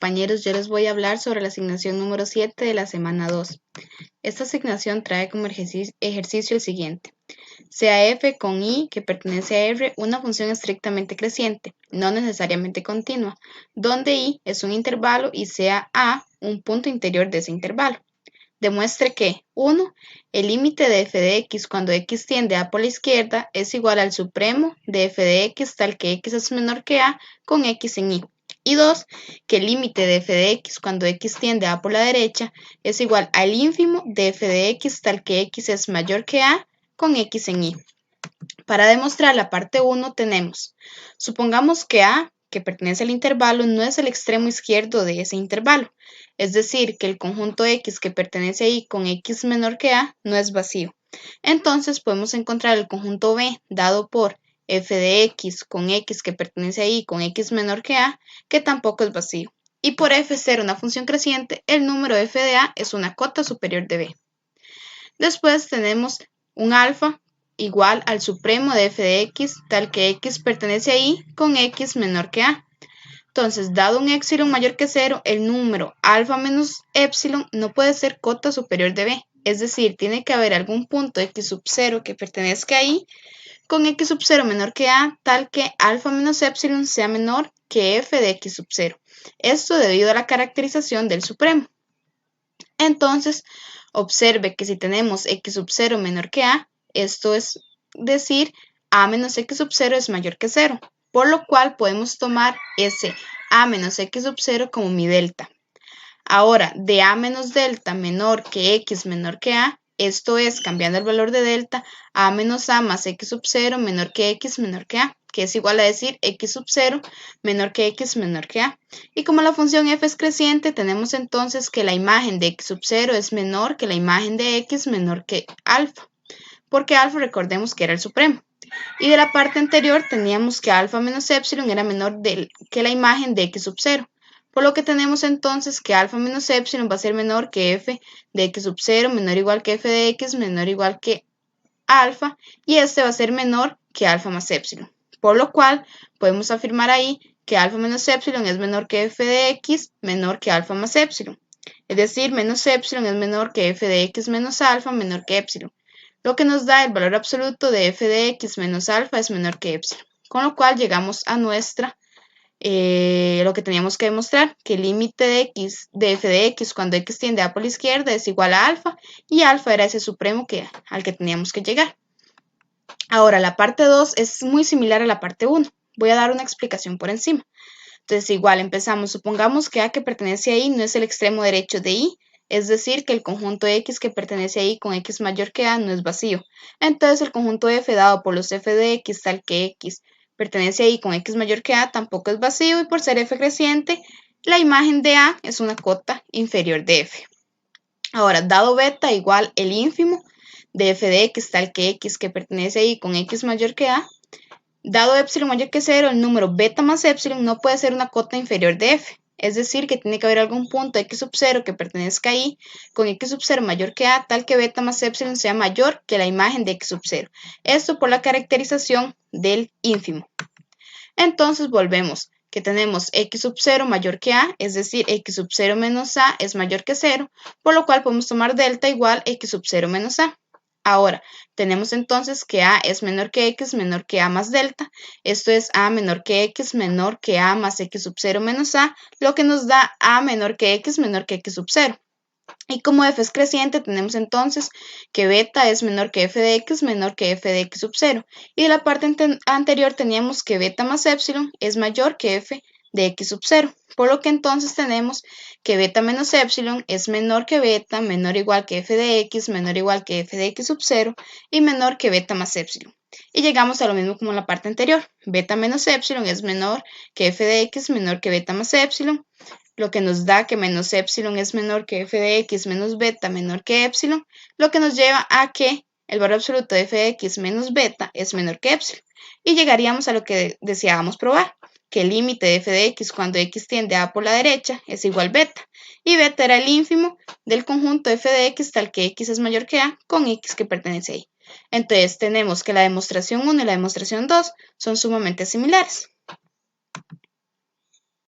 Compañeros, yo les voy a hablar sobre la asignación número 7 de la semana 2. Esta asignación trae como ejercicio el siguiente. Sea f con i, que pertenece a r, una función estrictamente creciente, no necesariamente continua, donde i es un intervalo y sea a un punto interior de ese intervalo. Demuestre que 1. El límite de f de x cuando x tiende a por la izquierda es igual al supremo de f de x tal que x es menor que a con x en i. Y 2. Que el límite de f de x cuando x tiende a por la derecha es igual al ínfimo de f de x tal que x es mayor que a con x en i. Para demostrar la parte 1 tenemos, supongamos que a, que pertenece al intervalo, no es el extremo izquierdo de ese intervalo, es decir, que el conjunto x que pertenece a i con x menor que a no es vacío. Entonces podemos encontrar el conjunto b dado por f de x con x que pertenece a i con x menor que a, que tampoco es vacío. Y por f ser una función creciente, el número f de a es una cota superior de b. Después tenemos un alfa igual al supremo de f de x, tal que x pertenece a i con x menor que a. Entonces, dado un épsilon mayor que 0, el número alfa menos épsilon no puede ser cota superior de b. Es decir, tiene que haber algún punto x sub 0 que pertenezca a i con x sub 0 menor que a, tal que alfa menos épsilon sea menor que f de x sub 0. Esto debido a la caracterización del supremo. Entonces, observe que si tenemos x sub 0 menor que a, esto es decir, a menos x sub 0 es mayor que 0, por lo cual podemos tomar ese a menos x sub 0 como mi delta. Ahora, de a menos delta menor que x menor que a, esto es, cambiando el valor de delta, a menos a más x sub 0 menor que x menor que a, que es igual a decir x sub 0 menor que x menor que a. Y como la función f es creciente, tenemos entonces que la imagen de x sub 0 es menor que la imagen de x menor que alfa, porque alfa recordemos que era el supremo. Y de la parte anterior teníamos que alfa menos épsilon era menor que la imagen de x sub 0. Por lo que tenemos entonces que alfa menos épsilon va a ser menor que f de x sub 0 menor o igual que f de x menor o igual que alfa, y este va a ser menor que alfa más épsilon. Por lo cual podemos afirmar ahí que alfa menos épsilon es menor que f de x menor que alfa más épsilon. Es decir, menos épsilon es menor que f de x menos alfa menor que épsilon, lo que nos da el valor absoluto de f de x menos alfa es menor que épsilon. Con lo cual llegamos a lo que teníamos que demostrar, que el límite de f de x cuando x tiende a por la izquierda es igual a alfa, y alfa era ese supremo al que teníamos que llegar. Ahora, la parte 2 es muy similar a la parte 1. Voy a dar una explicación por encima. Entonces, igual empezamos. Supongamos que a que pertenece a i no es el extremo derecho de i, es decir, que el conjunto x que pertenece a i con x mayor que a no es vacío. Entonces, el conjunto f dado por los f de x tal que x pertenece a i con x mayor que a tampoco es vacío, y por ser f creciente, la imagen de a es una cota inferior de f. Ahora, dado beta igual el ínfimo de f de x tal que x que pertenece a i con x mayor que a, dado épsilon mayor que 0, el número beta más épsilon no puede ser una cota inferior de f. Es decir, que tiene que haber algún punto x sub 0 que pertenezca a i con x sub 0 mayor que a, tal que beta más épsilon sea mayor que la imagen de x sub 0. Esto por la caracterización del ínfimo. Entonces volvemos, que tenemos x sub 0 mayor que a, es decir, x sub 0 menos a es mayor que 0, por lo cual podemos tomar delta igual x sub 0 menos a. Ahora, tenemos entonces que a es menor que x menor que a más delta. Esto es a menor que x menor que a más x sub 0 menos a, lo que nos da a menor que x sub 0. Y como f es creciente, tenemos entonces que beta es menor que f de x menor que f de x sub 0. Y de la parte anterior teníamos que beta más épsilon es mayor que f de x sub 0. Por lo que entonces tenemos que beta menos épsilon es menor que beta menor o igual que f de x menor o igual que f de x sub 0 y menor que beta más épsilon. Y llegamos a lo mismo como en la parte anterior. Beta menos épsilon es menor que f de x menor que beta más épsilon, lo que nos da que menos épsilon es menor que f de x menos beta menor que épsilon, lo que nos lleva a que el valor absoluto de f de x menos beta es menor que épsilon. Y llegaríamos a lo que deseábamos probar, que el límite de f de x cuando x tiende a por la derecha es igual a beta, y beta era el ínfimo del conjunto f de x tal que x es mayor que a con x que pertenece a y. Entonces tenemos que la demostración 1 y la demostración 2 son sumamente similares.